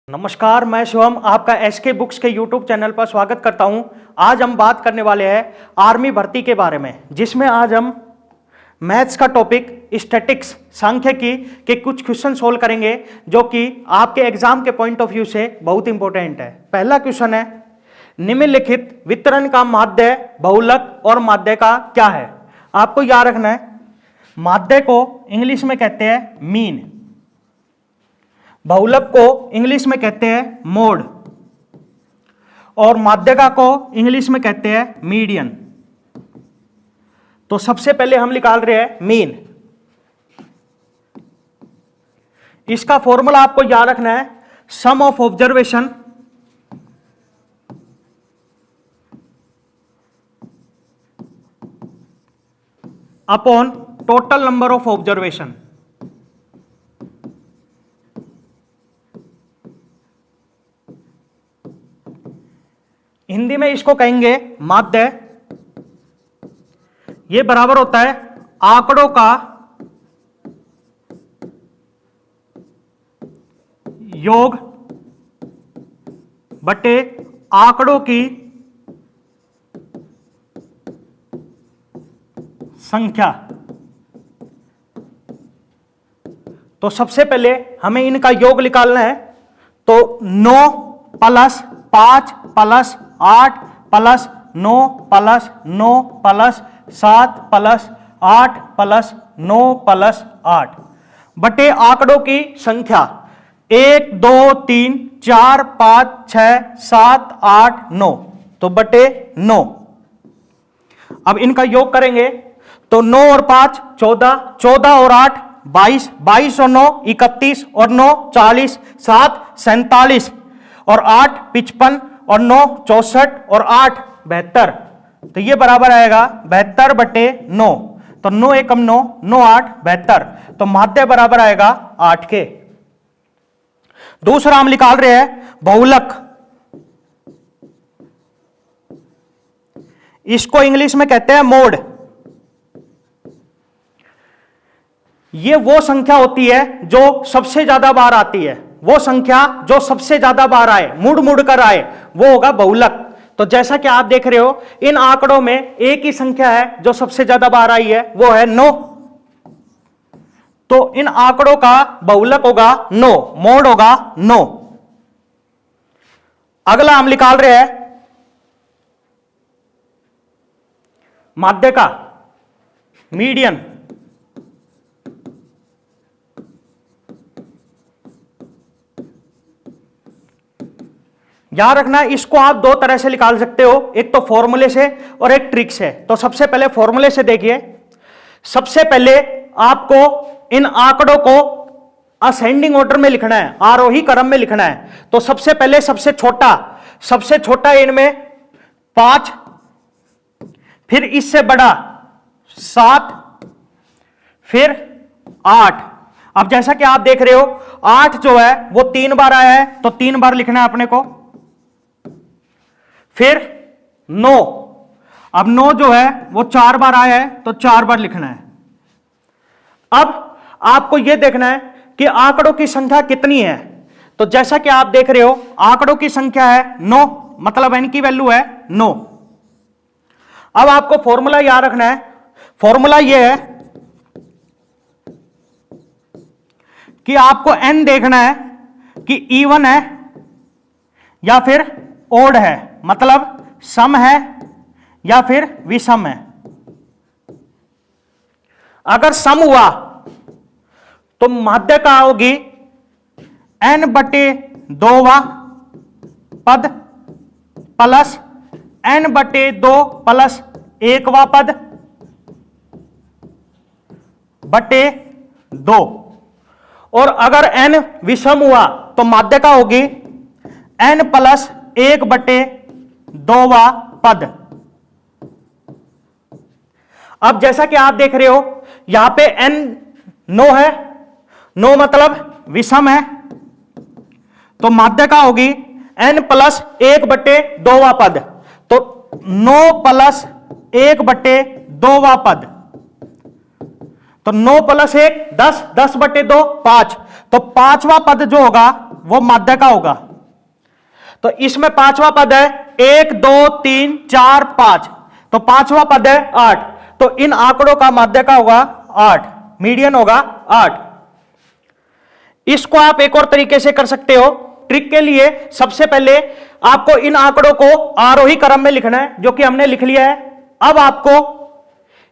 नमस्कार, मैं शिवम आपका एसके बुक्स के यूट्यूब चैनल पर स्वागत करता हूं। आज हम बात करने वाले हैं आर्मी भर्ती के बारे में, जिसमें आज हम मैथ्स का टॉपिक स्टैटिक्स सांख्यिकी के कुछ क्वेश्चन सोल्व करेंगे, जो कि आपके एग्जाम के पॉइंट ऑफ व्यू से बहुत इंपॉर्टेंट है। पहला क्वेश्चन है, निम्नलिखित वितरण का माध्य बहुलक और माध्य का क्या है। आपको याद रखना है, माध्य को इंग्लिश में कहते हैं मीन, बहुलक को इंग्लिश में कहते हैं मोड और माध्यिका को इंग्लिश में कहते हैं मीडियन। तो सबसे पहले हम निकाल रहे हैं मीन। इसका फॉर्मूला आपको याद रखना है, sum of observation upon total number of observation. Hindi में इसको कहेंगे माध्य। ये बराबर होता है आंकड़ों का योग बटे आंकड़ों की संख्या। तो सबसे पहले हमें इनका योग निकालना है। तो 9 plus 5 plus 8 plus 9 plus 9 plus 7 plus 8 plus 9 plus 8 बटे आंकड़ों की संख्या 1 2 3 4 5 6 7 8 9, तो बटे 9। अब इनका योग करेंगे तो 9 और 5 14, 14 और 8 22, 22 और 9 31 और 9 40, 7 47 और 8 55 और 9 64 और 8 72। तो ये बराबर आएगा 72 बटे 9। तो 9 एकम 9, 9 8 72। तो माध्य बराबर आएगा 8 के। दूसरा हम निकाल रहे हैं बहुलक। इसको इंग्लिश में कहते हैं मोड। ये वो संख्या होती है जो सबसे ज्यादा बार आती है। वो संख्या जो सबसे ज्यादा बार आए, मुड़ मुड़ कर आए, वो होगा बहुलक। तो जैसा कि आप देख रहे हो, इन आंकड़ों में एक ही संख्या है जो सबसे ज्यादा बार आई है, वो है 9। तो इन आंकड़ों का बहुलक होगा 9, मोड होगा 9। अगला हम निकाल रहे हैं माध्यिका मीडियन। याद रखना, इसको आप दो तरह से निकाल सकते हो, एक तो फॉर्मूले से और एक ट्रिक से। तो सबसे पहले फॉर्मूले से देखिए। सबसे पहले आपको इन आंकड़ों को असेंडिंग ऑर्डर में लिखना है, आरोही क्रम में लिखना है। तो सबसे पहले सबसे छोटा इनमें 5, फिर इससे बड़ा 7, फिर 8। अब जैसा कि आप देख रहे हो, 8 जो है वो 3 बार आया है, तो 3 बार लिखना है अपने को। फिर 9, अब 9 जो है वो 4 बार आया है, तो 4 बार लिखना है। अब आपको यह देखना है कि आंकड़ों की संख्या कितनी है। तो जैसा कि आप देख रहे हो, आंकड़ों की संख्या है 9, मतलब n की वैल्यू है 9। अब आपको फॉर्मूला याद रखना है। फॉर्मूला यह है कि आपको n देखना है कि इवन है या फिर ओड है, मतलब सम है या फिर विषम है। अगर सम हुआ तो माध्यिका होगी n बटे 2वां पद प्लस n बटे 2 प्लस 1वां पद बटे 2। और अगर n विषम हुआ तो माध्यिका होगी n प्लस 1 बटे 2वां पद। अब जैसा कि आप देख रहे हो, यहां पे n 9 है, 9 मतलब विषम है, तो माध्यिका होगी n प्लस 1 बटे 2वां पद। तो 9 प्लस 1 बटे 2वां पद, तो 9 प्लस 1 10, 10 बटे 2 5। तो पांचवा पद जो होगा वो माध्य का होगा। तो इसमें पांचवा पद है 1 2 3 4 5, तो पांचवा पद है 8, तो इन आंकड़ों का माध्य का होगा 8, मीडियन होगा 8। इसको आप एक और तरीके से कर सकते हो। ट्रिक के लिए सबसे पहले आपको इन आंकड़ों को आरोही क्रम में लिखना है, जो कि हमने लिख लिया है। अब आपको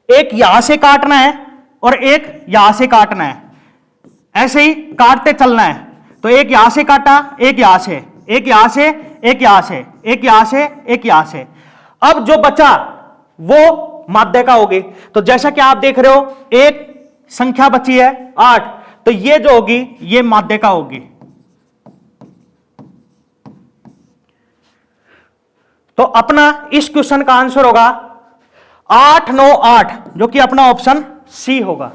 एक यहां से काटना है और एक यहां से काटना है, ऐसे ही काटते चलना है। तो एक यहां से काटा, एक यहां से, एक यहां से, एक यहां से, एक यहां से, एक यहां से। अब जो बचा वो माध्य का होगी। तो जैसा कि आप देख रहे हो एक संख्या बची है 8, तो ये जो होगी ये माध्य का होगी। तो अपना इस क्वेश्चन का आंसर होगा 8 9 8, जो कि अपना ऑप्शन सी होगा।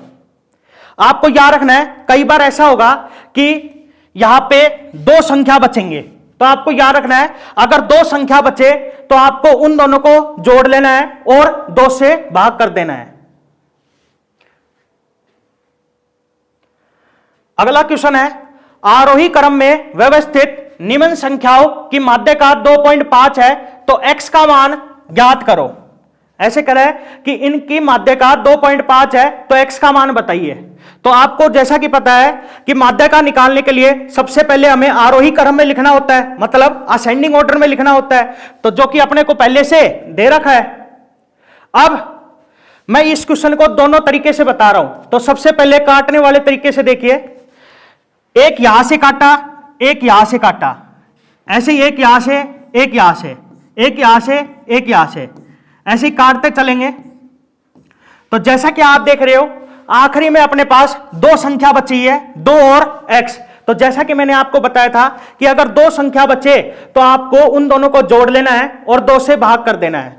आपको याद रखना है, कई बार ऐसा होगा कि यहां पे दो संख्या बचेंगे, तो आपको याद रखना है अगर दो संख्या बचे तो आपको उन दोनों को जोड़ लेना है और 2 से भाग कर देना है। अगला क्वेश्चन है, आरोही क्रम में व्यवस्थित निम्न संख्याओं की माध्य का 2.5 है, तो x का मान ज्ञात करो। ऐसे करें कि इनकी माध्य का 2.5 है, तो x का मान बताइए। तो आपको जैसा कि पता है कि माध्य का निकालने के लिए सबसे पहले हमें आरोही क्रम में लिखना होता है, मतलब असेंडिंग ऑर्डर में लिखना होता है, तो जो कि अपने को पहले से दे रखा है। अब मैं इस क्वेश्चन को दोनों तरीके से बता रहा हूं। तो सबसे पहले काटने वाले तरीके से देखिए, एक यहां से काटा, एक यहां से काटा, ऐसे ही एक यहां से, एक यहां से, एक यहां से, एक यहां से, ऐसे ही काटते चलेंगे। तो जैसा कि आप देख रहे हो आखिरी में अपने पास दो संख्या बची है, 2 और x। तो जैसा कि मैंने आपको बताया था कि अगर दो संख्या बचे तो आपको उन दोनों को जोड़ लेना है और 2 से भाग कर देना है,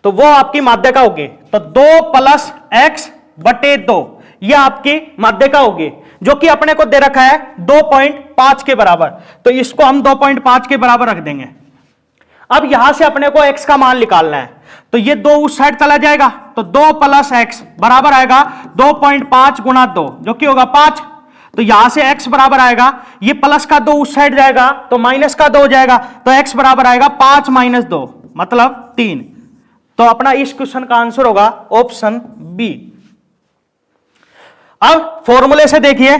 तो वो आपकी माध्य का होगी। तो 2 + x बटे 2 ये आपकी माध्य का होगी, जो कि अपने को दे रखा है 2.5 के बराबर। तो इसको हम 2.5 के बराबर रख देंगे। अब यहां से अपने को x का मान निकालना है, तो ये 2 उस साइड चला जाएगा, तो 2 + x बराबर आएगा 2.5 × 2, जो कि होगा 5। तो यहां से x बराबर आएगा, ये प्लस का 2 उस साइड जाएगा तो माइनस का 2 हो जाएगा, तो x बराबर आएगा 5 - 2 मतलब 3। तो अपना इस क्वेश्चन का आंसर होगा ऑप्शन बी। अब फॉर्मूले से देखिए,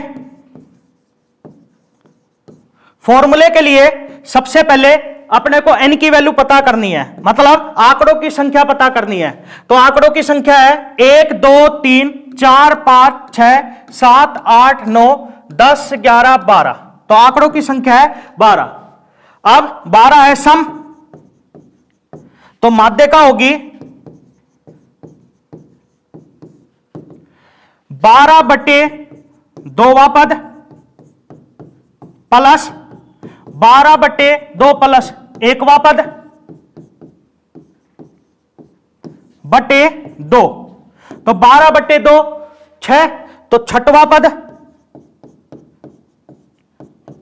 फॉर्मूले के लिए सबसे पहले अपने को n की वैल्यू पता करनी है, मतलब आंकड़ों की संख्या पता करनी है। तो आंकड़ों की संख्या है 1 2 3 4 5 6 7 8 9 10 11 12। तो आंकड़ों की संख्या है 12। अब 12 है सम, तो माध्य का होगी 12 बटे 2वां पद प्लस 12 बटे 2 प्लस 1वां पद बटे 2। तो 12 बटे 2 6, तो 6वां पद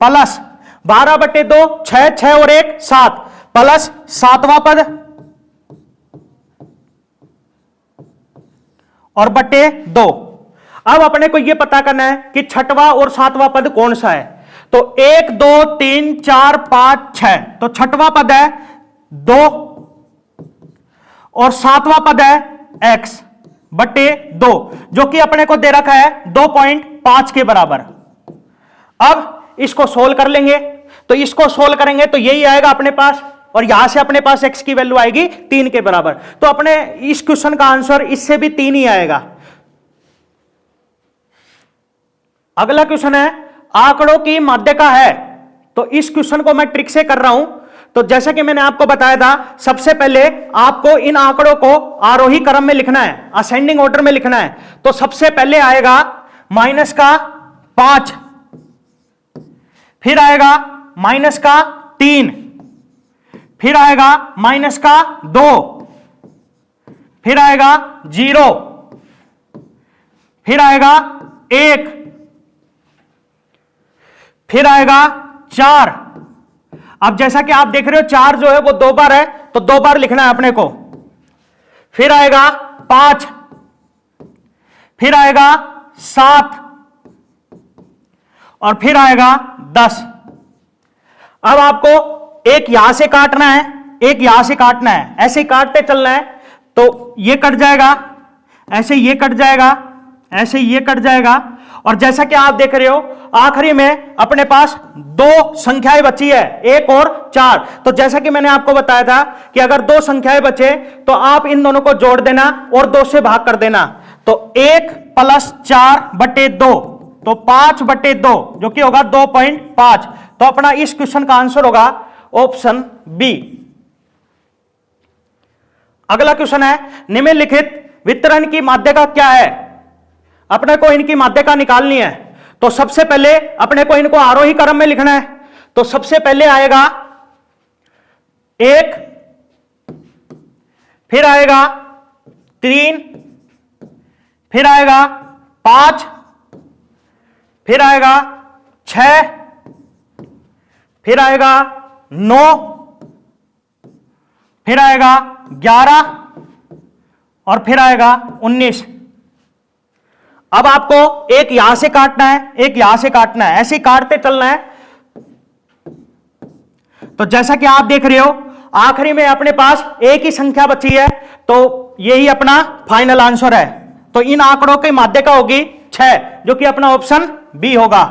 प्लस 12 बटे 2 6 6 और 1 7 प्लस 7वां पद और बटे 2। अब अपने को यह पता करना है कि 6वां और 7वां पद कौन सा है। तो 1 2 3 4 5 6, तो 6वां पद है 2 और 7वां पद है x बटे 2, जो कि अपने को दे रखा है 2.5 के बराबर। अब इसको सोल्व कर लेंगे, तो इसको सोल्व करेंगे तो यही आएगा अपने पास, और यहां से अपने पास x की वैल्यू आएगी 3 के बराबर। तो अपने इस क्वेश्चन का आंसर इससे भी 3 ही आएगा। अगला क्वेश्चन है, आंकड़ों की माध्य का है। तो इस क्वेश्चन को मैं ट्रिक से कर रहा हूं। तो जैसा कि मैंने आपको बताया था, सबसे पहले आपको इन आंकड़ों को आरोही क्रम में लिखना है, असेंडिंग ऑर्डर में लिखना है। तो सबसे पहले आएगा माइनस का 5, फिर आएगा माइनस का 3, फिर आएगा माइनस का 2, फिर आएगा 0, फिर आएगा 1, फिर आएगा 4। अब जैसा कि आप देख रहे हो 4 जो है वो 2 बार है, तो 2 बार लिखना है अपने को। फिर आएगा 5, फिर आएगा 7 और फिर आएगा 10। अब आपको एक यहां से काटना है, एक यहां से काटना है, ऐसे ही काटते चलना है। तो ये कट जाएगा, ऐसे ये कट जाएगा, ऐसे ये कट जाएगा। और जैसा कि आप देख रहे हो आखिरी में अपने पास दो संख्याएं बची है, 1 और 4। तो जैसा कि मैंने आपको बताया था कि अगर दो संख्याएं बचे तो आप इन दोनों को जोड़ देना और 2 से भाग कर देना। तो 1 + 4/2, तो 5/2 जो कि होगा 2.5। तो अपना इस क्वेश्चन का आंसर होगा ऑप्शन बी। अगला क्वेश्चन है, निम्नलिखित वितरण की माध्यिका क्या है? अपने को इनकी माध्यिका निकालनी है। तो सबसे पहले अपने को इनको आरोही क्रम में लिखना है। तो सबसे पहले आएगा 1, फिर आएगा 3, फिर आएगा 5, फिर आएगा 6, फिर आएगा 9, फिर आएगा 11 और फिर आएगा 19। अब आपको एक यहां से काटना है, एक यहां से काटना है, ऐसे ही काटते चलना है। तो जैसा कि आप देख रहे हो आखिरी में अपने पास एक ही संख्या बची है, तो यही अपना फाइनल आंसर है। तो इन आंकड़ों की माध्यिका होगी 6, जो कि अपना ऑप्शन बी होगा।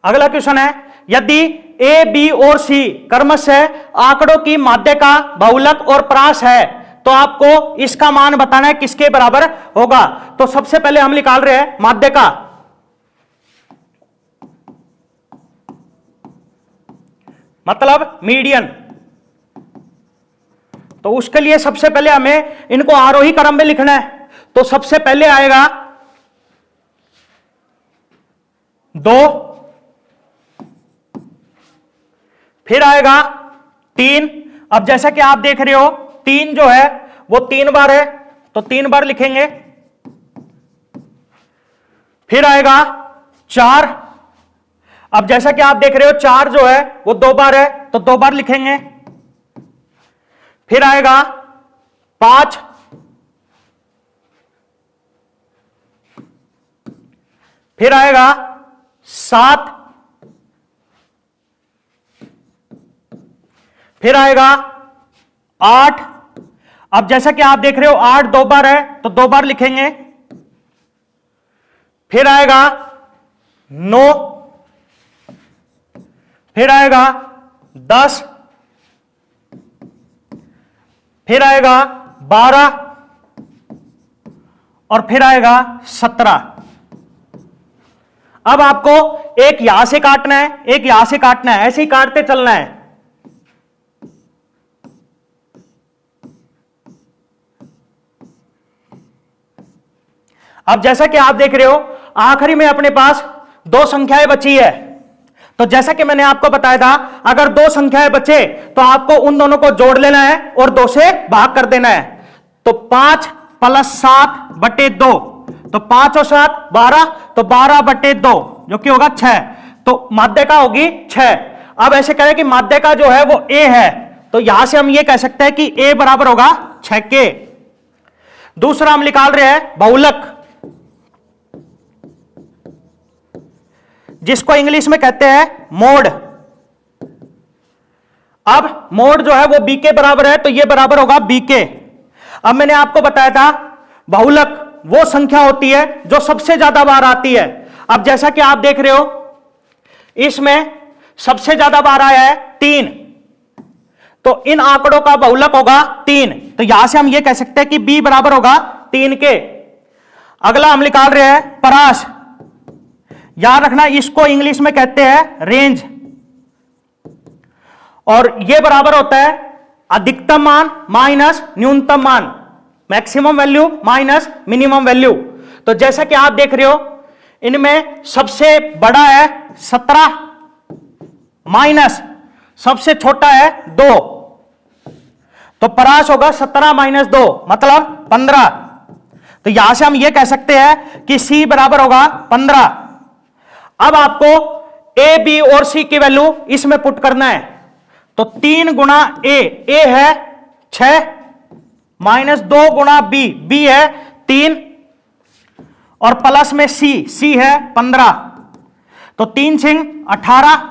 अगला क्वेश्चन है, यदि ए, बी और सी क्रमशः आंकड़ों की माध्यिका, बहुलक और प्रास है तो आपको इसका मान बताना है किसके बराबर होगा। तो सबसे पहले हम निकाल रहे हैं माध्यिका। मतलब मीडियन। तो उसके लिए सबसे पहले हमें इनको आरोही क्रम में लिखना है। तो सबसे पहले आएगा 2, फिर आएगा 3। अब जैसा कि आप देख रहे हो 3 जो है वो 3 बार है, तो 3 बार लिखेंगे। फिर आएगा 4। अब जैसा कि आप देख रहे हो 4 जो है वो 2 बार है, तो 2 बार लिखेंगे। फिर आएगा 5, फिर आएगा 7, फिर आएगा 8। अब जैसा कि आप देख रहे हो 8 2 बार है, तो 2 बार लिखेंगे। फिर आएगा 9, फिर आएगा 10, फिर आएगा 12 और फिर आएगा 17। अब आपको एक यहां से काटना है, एक यहां से काटना है, ऐसे ही काटते चलना है। अब जैसा कि आप देख रहे हो आखिरी में अपने पास 2 संख्याएं बची है। तो जैसा कि मैंने आपको बताया था अगर 2 संख्याएं बचे तो आपको उन दोनों को जोड़ लेना है और 2 से भाग कर देना है। तो 5 + 7/2, तो 5 और 7 12, तो 12/2 जो कि होगा 6। तो माध्यिका होगी 6। अब ऐसे करें कि माध्यिका जो है वो ए है, तो यहां से हम ये कह सकते हैं कि ए बराबर होगा 6 के। दूसरा हम निकाल रहे हैं बहुलक, जिसको इंग्लिश में कहते हैं मोड। अब मोड जो है वो बी के बराबर है, तो ये बराबर होगा बी के। अब मैंने आपको बताया था बहुलक वो संख्या होती है जो सबसे ज्यादा बार आती है। अब जैसा कि आप देख रहे हो इसमें सबसे ज्यादा बार आया है 3, तो इन आंकड़ों का बहुलक होगा 3। तो यहां से हम ये कह सकते हैं कि बी बराबर होगा 3 के। अगला हम निकाल रहे हैं परास। याद रखना इसको इंग्लिश में कहते हैं रेंज, और यह बराबर होता है अधिकतम मान माइनस न्यूनतम मान, maximum value minus minimum value. तो जैसा कि आप देख रहे हो इनमें सबसे बड़ा है 17 माइनस सबसे छोटा है 2, तो परास होगा 17 - 2 मतलब 15। तो यहां से हम यह कह सकते हैं कि सी बराबर होगा 15। अब आपको ए, बी और सी की वैल्यू इसमें पुट करना है। तो 3 गुणा ए है 6 माइनस 2 गुणा बी है 3 और प्लस में सी है 15। तो 3 6 18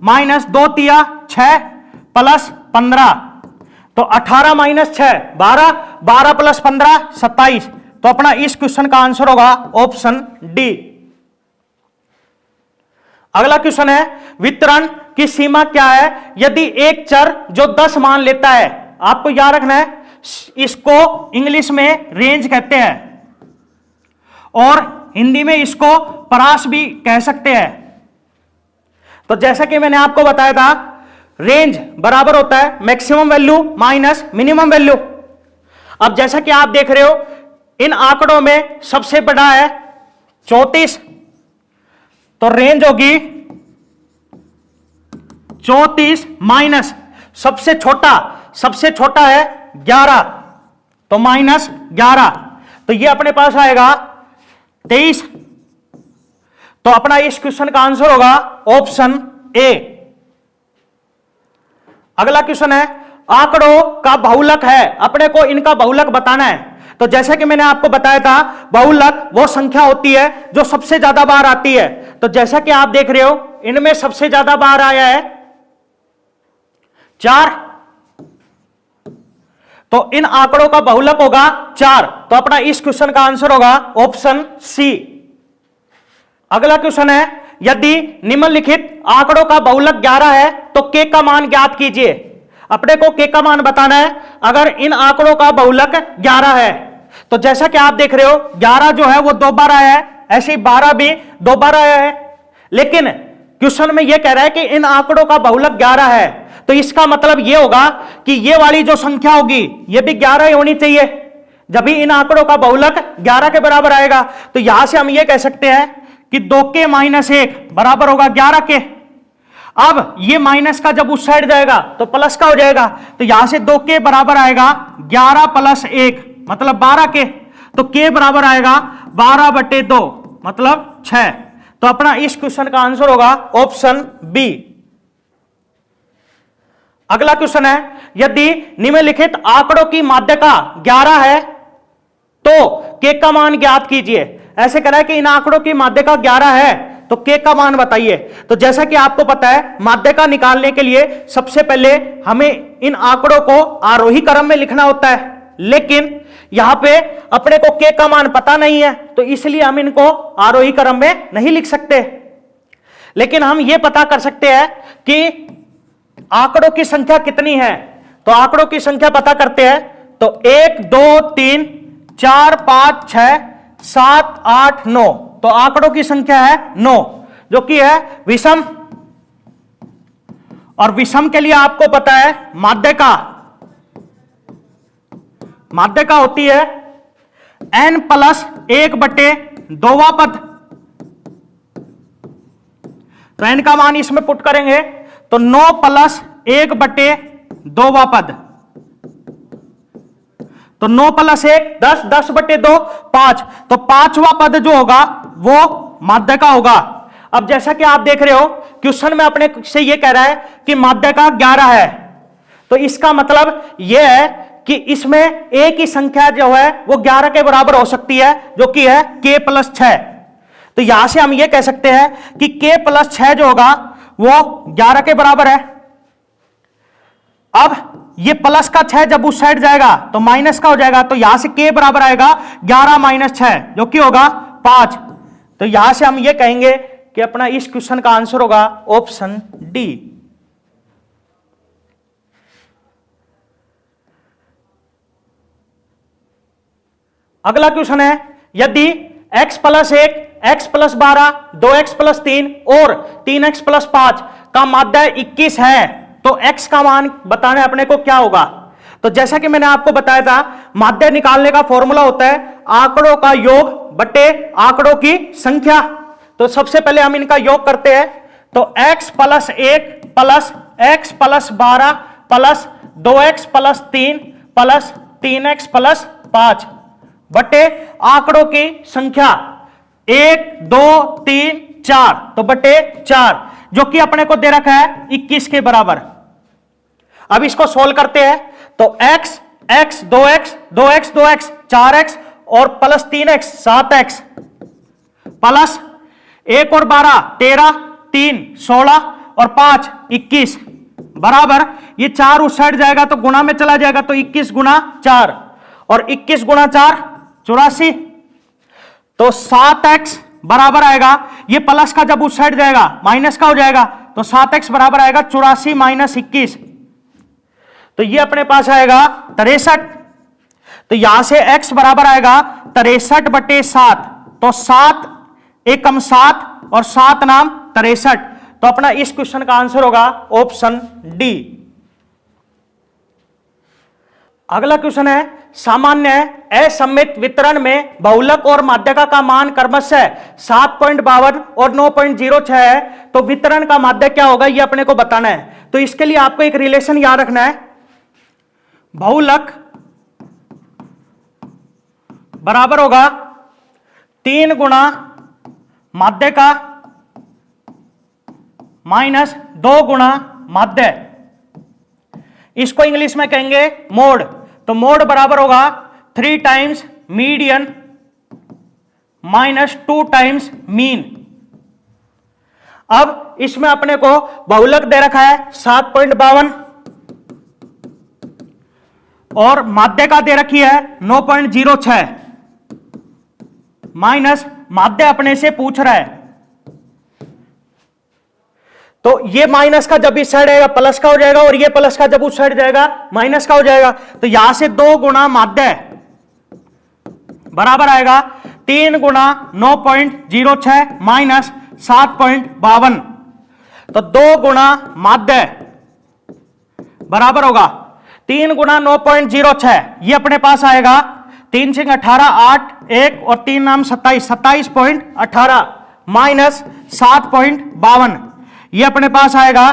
माइनस 2 तिया 6 प्लस 15, तो 18 माइनस 6 12, 12 प्लस 15 27। तो अपना इस क्वेश्चन का आंसर होगा ऑप्शन डी। अगला क्वेश्चन है वितरण की सीमा क्या है यदि एक चर जो 10 मान लेता है। आपको याद रखना है इसको इंग्लिश में रेंज कहते हैं और हिंदी में इसको परास भी कह सकते हैं। तो जैसा कि मैंने आपको बताया था रेंज बराबर होता है maximum value minus minimum value. अब जैसा कि आप देख रहे हो इन आंकड़ों में सबसे बड़ा है 34, तो रेंज होगी 34 माइनस सबसे छोटा है 11, तो माइनस 11, तो ये अपने पास आएगा 23। तो अपना इस क्वेश्चन का आंसर होगा ऑप्शन ए। अगला क्वेश्चन है आंकड़ों का बहुलक है, अपने को इनका बहुलक बताना है। तो जैसा कि मैंने आपको बताया था बहुलक वो संख्या होती है जो सबसे ज्यादा बार आती है। तो जैसा कि आप देख रहे हो इनमें सबसे ज्यादा बार आया है 4, तो इन आंकड़ों का बहुलक होगा 4। तो अपना इस क्वेश्चन का आंसर होगा ऑप्शन सी। अगला क्वेश्चन है यदि निम्नलिखित आंकड़ों का बहुलक 11 है तो के का मान ज्ञात कीजिए। अपने को के का मान बताना है अगर इन आंकड़ों का बहुलक 11 है। तो जैसा कि आप देख रहे हो 11 जो है वो 2 बार आया है, ऐसे ही 12 भी 2 बार आया है, लेकिन क्वेश्चन में यह कह रहा है कि इन आंकड़ों का बहुलक 11 है। तो इसका मतलब यह होगा कि ये वाली जो संख्या होगी ये भी 11 ही होनी चाहिए, जब भी इन आंकड़ों का बहुलक 11 के बराबर आएगा। तो यहां से हम ये कह सकते हैं कि 2k माइनस 1 बराबर होगा 11 के। अब ये माइनस का जब उस साइड जाएगा तो प्लस का हो जाएगा, तो यहां से 2k बराबर आएगा 11 प्लस 1 मतलब 12 के, तो k बराबर आएगा 12/2 मतलब 6। तो अपना इस क्वेश्चन का आंसर होगा ऑप्शन बी। अगला क्वेश्चन है यदि निम्नलिखित आंकड़ों की माध्यिका 11 है तो k का मान ज्ञात कीजिए। ऐसे कह रहा है कि इन आंकड़ों की माध्यिका 11 है तो k का मान बताइए। तो जैसा कि आपको पता है माध्यिका निकालने के लिए सबसे पहले हमें इन आंकड़ों को आरोही क्रम में लिखना होता है, लेकिन यहां पे अपने को k का मान पता नहीं है तो इसलिए हम इनको आरोही क्रम में नहीं लिख सकते। लेकिन हम यह पता कर सकते हैं कि आंकड़ों की संख्या कितनी है। तो आंकड़ों की संख्या पता करते हैं, तो 1 2 3 4 5 6 7 8 9, तो आंकड़ों की संख्या है 9 जो कि है विषम। और विषम के लिए आपको पता है माध्यिका होती है n प्लस 1/2वां पद। तो n का मान इसमें पुट करेंगे तो 9 प्लस 1/2वां पद, तो 9 प्लस 1 10, 10/2 5, तो 5वां पद जो होगा वो माध्यिका होगा। अब जैसा कि आप देख रहे हो क्वेश्चन में अपने से ये कह रहा है कि माध्यिका 11 है, तो इसका मतलब यह है कि इसमें एक ही संख्या जो है वो 11 के बराबर हो सकती है जो कि है k प्लस 6। तो यहां से हम ये कह सकते हैं कि k प्लस 6 जो होगा वो 11 के बराबर है। अब ये प्लस का 6 जब उस साइड जाएगा तो माइनस का हो जाएगा, तो यहां से k बराबर आएगा 11 माइनस 6 जो कि होगा 5। तो यहां से हम ये कहेंगे कि अपना इस क्वेश्चन का आंसर होगा ऑप्शन डी। अगला क्वेश्चन है यदि x plus 1 x plus 12 2x plus 3 और 3x प्लस 5 का माध्य 21 है तो x का मान बताना अपने को क्या होगा। तो जैसा कि मैंने आपको बताया था माध्य निकालने का फॉर्मूला होता है आंकड़ों का योग बटे आंकड़ों की संख्या। तो सबसे पहले हम इनका योग करते हैं, तो x plus 1 plus x plus 12 plus 2x plus 3 plus 3x plus 5 बटे आंकड़ों की संख्या 1 2 3 4, तो बटे 4 जो कि अपने को दे रखा है 21 के बराबर। अब इसको सोल्व करते हैं, तो x x 2x 2x 2x 4x और प्लस 3x 7x प्लस 1 और 12 13 3 16 और 5 21 बराबर, ये 4 उस साइड जाएगा तो गुणा में चला जाएगा, तो 21 गुणा 4 और 21 गुणा 4 84, तो 7x बराबर आएगा, ये प्लस का जब उस साइड जाएगा माइनस का हो जाएगा, तो 7x बराबर आएगा 84 माइनस 21, तो ये अपने पास आएगा 63। तो यहां से x बराबर आएगा 63/7, तो 7 एकम 7 और 7 नाम 63, तो अपना इस क्वेश्चन का आंसर होगा ऑप्शन डी। अगला क्वेश्चन है सामान्य असममित वितरण में बहुलक और माध्यका का मान क्रमशः 7.52 और 9.06 है, तो वितरण का माध्य क्या होगा ये अपने को बताना है। तो इसके लिए आपको एक रिलेशन याद रखना है, बहुलक बराबर होगा 3 गुणा माध्यका माइनस 2 गुणा माध्य, इसको इंग्लिश में कहेंगे मोड। तो मोड बराबर होगा 3 times median minus 2 times mean. अब इसमें अपने को बहुलक दे रखा है 7.52 और माध्यका दे रखी है 9.06 माइनस माध्य अपने से पूछ रहा है, तो ये माइनस का जब इस साइड आएगा प्लस का हो जाएगा और ये प्लस का जब उस साइड जाएगा माइनस का हो जाएगा, तो यहां से 2 गुणा माध्य बराबर आएगा 3 गुणा 9.06 माइनस 7.52, तो 2 गुणा माध्य बराबर होगा 3 गुणा 9.06, ये अपने पास आएगा 3 से 18 8 1 और 3 नाम 27 27.18 माइनस 7.52, ये अपने पास आएगा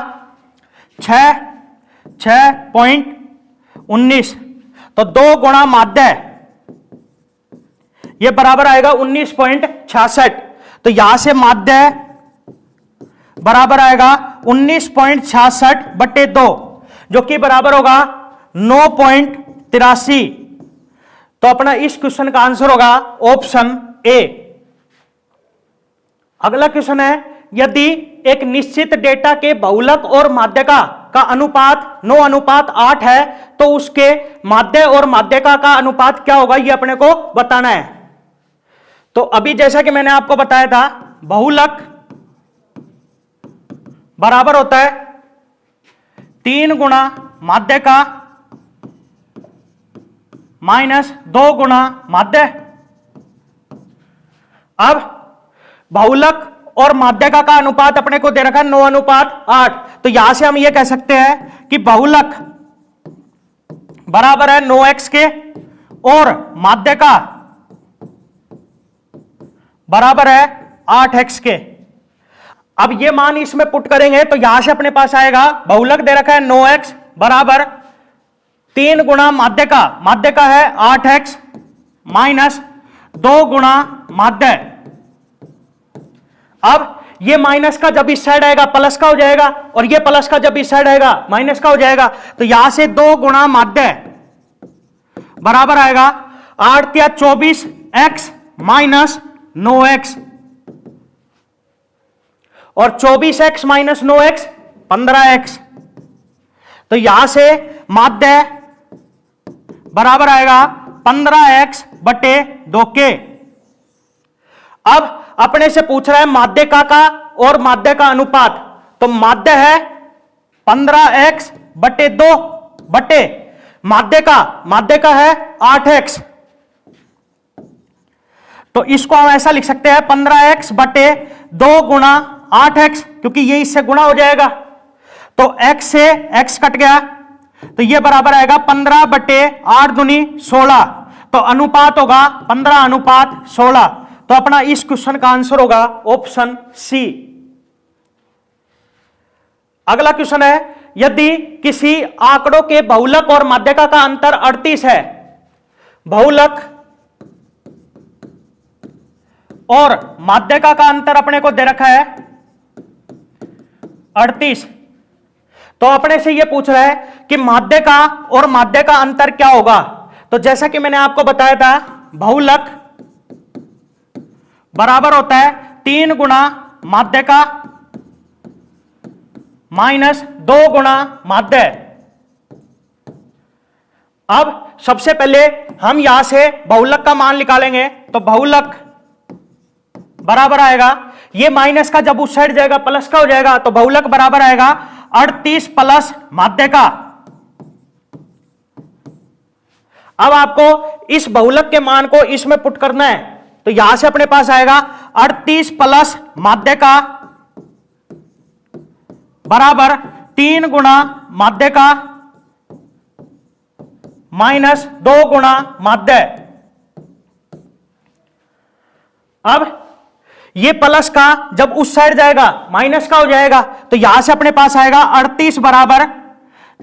6.19, तो 2 गुणा माध्य ये बराबर आएगा 19.66, तो यहां से माध्य बराबर आएगा 19.66/2 जो कि बराबर होगा 9.83, तो अपना इस क्वेश्चन का आंसर होगा ऑप्शन ए। अगला क्वेश्चन है यदि एक निश्चित डेटा के बहुलक और माध्यका का अनुपात 9:8 है तो उसके माध्य और माध्यका का अनुपात क्या होगा ये अपने को बताना है। तो अभी जैसा कि मैंने आपको बताया था बहुलक बराबर होता है 3 गुणा माध्यका माइनस 2 गुणा माध्य। अब बहुलक और माध्यका का अनुपात अपने को दे रखा है 9:8, तो यहां से हम ये कह सकते हैं कि बहुलक बराबर है 9x के और माध्यका बराबर है 8x के। अब ये मान इसमें पुट करेंगे तो यहां से अपने पास आएगा बहुलक दे रखा है 9x बराबर 3 गुणा माध्यका, माध्यका है 8x माइनस 2 गुणा माध्य। अब ये माइनस का जब इस साइड आएगा प्लस का हो जाएगा और ये प्लस का जब इस साइड आएगा माइनस का हो जाएगा, तो यहां से 2 गुणा माध्य बराबर आएगा 8 या 24x माइनस 9x और 24x माइनस 9x 15x, तो यहां से माध्य बराबर आएगा 15x/2 के। अब अपने से पूछ रहा है माध्यका का और माध्य का अनुपात, तो माध्य है 15x/2 बटे माध्य का है 8x, तो इसको हम ऐसा लिख सकते हैं 15x/2 गुणा 8x, क्योंकि ये इससे गुणा हो जाएगा तो x से x कट गया, तो ये बराबर आएगा 15/8 दूनी 16, तो अनुपात होगा 15:16, तो अपना इस क्वेश्चन का आंसर होगा ऑप्शन सी। अगला क्वेश्चन है यदि किसी आंकड़ों के बहुलक और माध्यका का अंतर 38 है, बहुलक और माध्यका का अंतर अपने को दे रखा है 38, तो अपने से यह पूछ रहा है कि माध्यका और माध्य का अंतर क्या होगा। तो जैसा कि मैंने आपको बताया था बहुलक बराबर होता है 3 गुणा माध्यका माइनस 2 गुणा माध्य। अब सबसे पहले हम यहां से बहुलक का मान निकालेंगे, तो बहुलक बराबर आएगा, ये माइनस का जब उस साइड जाएगा प्लस का हो जाएगा, तो बहुलक बराबर आएगा 38 प्लस माध्य का। अब आपको इस बहुलक के मान को इसमें पुट करना है, तो यहां से अपने पास आएगा 38 प्लस माध्य का बराबर 3 गुणा माध्य का माइनस 2 गुणा माध्य। अब ये प्लस का जब उस साइड जाएगा माइनस का हो जाएगा, तो यहां से अपने पास आएगा 38 बराबर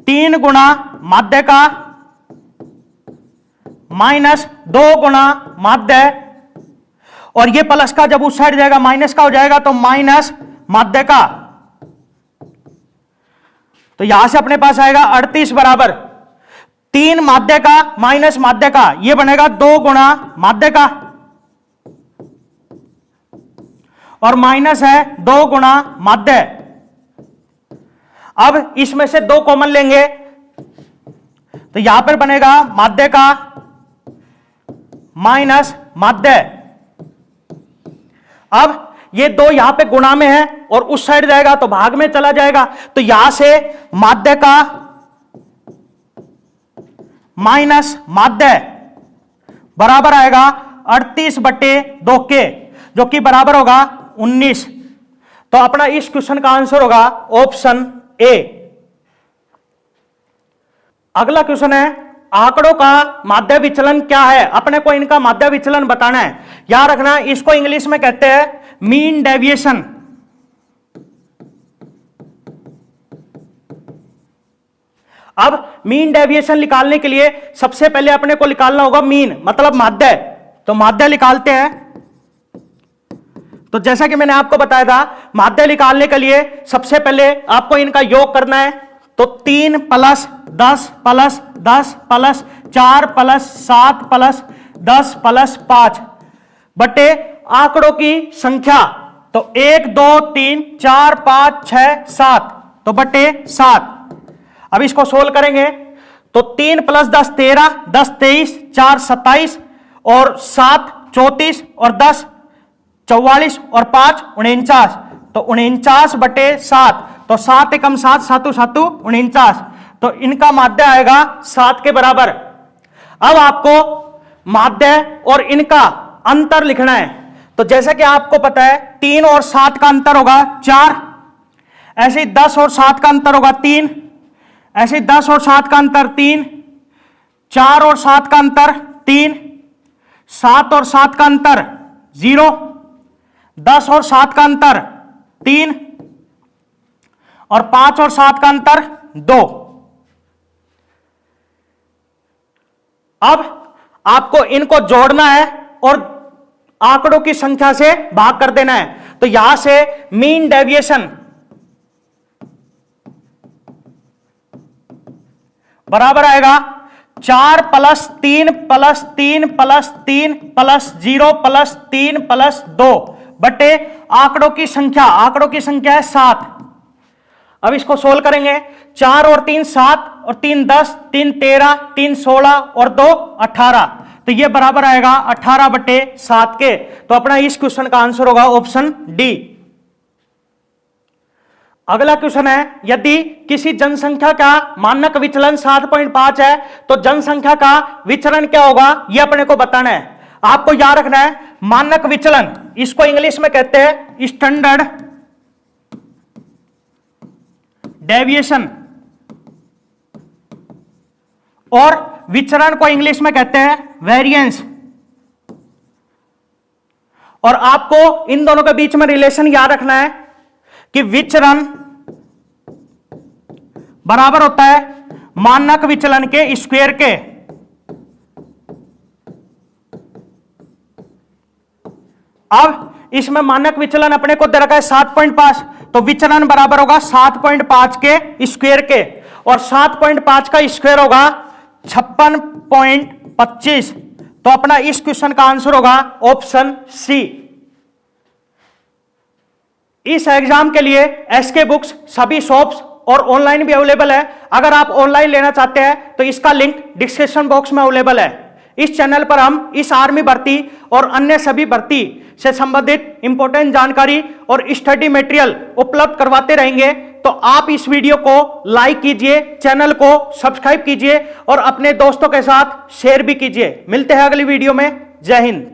3 गुणा माध्य का माइनस 2 गुणा माध्य, और ये प्लस का जब उस साइड जाएगा माइनस का हो जाएगा, तो माइनस माध्य का। तो यहां से अपने पास आएगा 38 बराबर 3 माध्य का माइनस माध्य का, ये बनेगा 2 गुणा माध्य का, और माइनस है 2 गुणा माध्य। अब इसमें से 2 कॉमन लेंगे, तो यहां पर बनेगा माध्य का माइनस माध्य। अब ये 2 यहां पे गुणा में है और उस साइड जाएगा तो भाग में चला जाएगा, तो यहां से माध्य का माइनस माध्य बराबर आएगा 38/2 के, जो कि बराबर होगा 19। तो अपना इस क्वेश्चन का आंसर होगा ऑप्शन ए। अगला क्वेश्चन है, आंकड़ों का माध्य विचलन क्या है? अपने को इनका माध्य विचलन बताना है। याद रखना, इसको इंग्लिश में कहते हैं मीन डेविएशन। अब मीन डेविएशन निकालने के लिए सबसे पहले अपने को निकालना होगा मीन, मतलब माध्य। तो माध्य निकालते हैं। तो जैसा कि मैंने आपको बताया था, माध्य निकालने के लिए सबसे पहले आपको इनका योग करना है। तो 3 plus 10 plus 10 plus 4 plus 7 plus 10 plus 5 बटे आंकड़ों की संख्या। तो 1 2 3 4 5 6 7, तो बटे 7। अब इसको सोल्व करेंगे तो 3 प्लस 10 13, 10 23, 4 27 और 7 34 और 10 44 और 5 49, तो 49/7। तो 7 एकम 7, 7 7 49, तो इनका माध्य आएगा 7 के बराबर। अब आपको माध्य और इनका अंतर लिखना है। तो जैसा कि आपको पता है 3 और 7 का अंतर होगा 4, ऐसे ही 10 और 7 का अंतर होगा 3, ऐसे ही 10 और 7 का अंतर 3, 4 और 7 का अंतर 3, 7 और 7 का अंतर 0, 10 और 7 का अंतर 3 और 5 और 7 का अंतर 2। अब आपको इनको जोड़ना है और आंकड़ों की संख्या से भाग कर देना है। तो यहां से मीन डेविएशन बराबर आएगा 4 plus 3 plus 3 plus 3 plus 0 plus 3 plus 2 बटे आंकड़ों की संख्या। आंकड़ों की संख्या है 7। अब इसको सोल्व करेंगे। 4 और 3 7 और 3 10, 3 13, 3 16 और 2 18, तो ये बराबर आएगा 18/7 के। तो अपना इस क्वेश्चन का आंसर होगा ऑप्शन डी। अगला क्वेश्चन है, यदि किसी जनसंख्या का मानक विचलन 7.5 है तो जनसंख्या का विचलन क्या होगा, ये अपने को बताना है। आपको याद रखना है मानक विचलन, इसको इंग्लिश में कहते हैं स्टैंडर्ड डेविएशन, और विचरण को इंग्लिश में कहते हैं वेरिएंस। और आपको इन दोनों के बीच में रिलेशन याद रखना है कि विचरण बराबर होता है मानक विचलन के स्क्वायर के। अब इसमें मानक विचलन अपने को दे रखा है 7.5, तो विचलन बराबर होगा 7.5 के स्क्वायर के, और 7.5 का स्क्वायर होगा 56.25। तो अपना इस क्वेश्चन का आंसर होगा ऑप्शन सी। इस एग्जाम के लिए एसके बुक्स सभी शॉप्स और ऑनलाइन भी अवेलेबल है। अगर आप ऑनलाइन लेना चाहते हैं तो इसका लिंक डिस्क्रिप्शन बॉक्स में अवेलेबल है। इस चैनल पर हम इस आर्मी भर्ती और अन्य सभी भर्ती से संबंधित इंपॉर्टेंट जानकारी और स्टडी मटेरियल उपलब्ध करवाते रहेंगे। तो आप इस वीडियो को लाइक कीजिए, चैनल को सब्सक्राइब कीजिए और अपने दोस्तों के साथ शेयर भी कीजिए। मिलते हैं अगली वीडियो में। जय हिंद।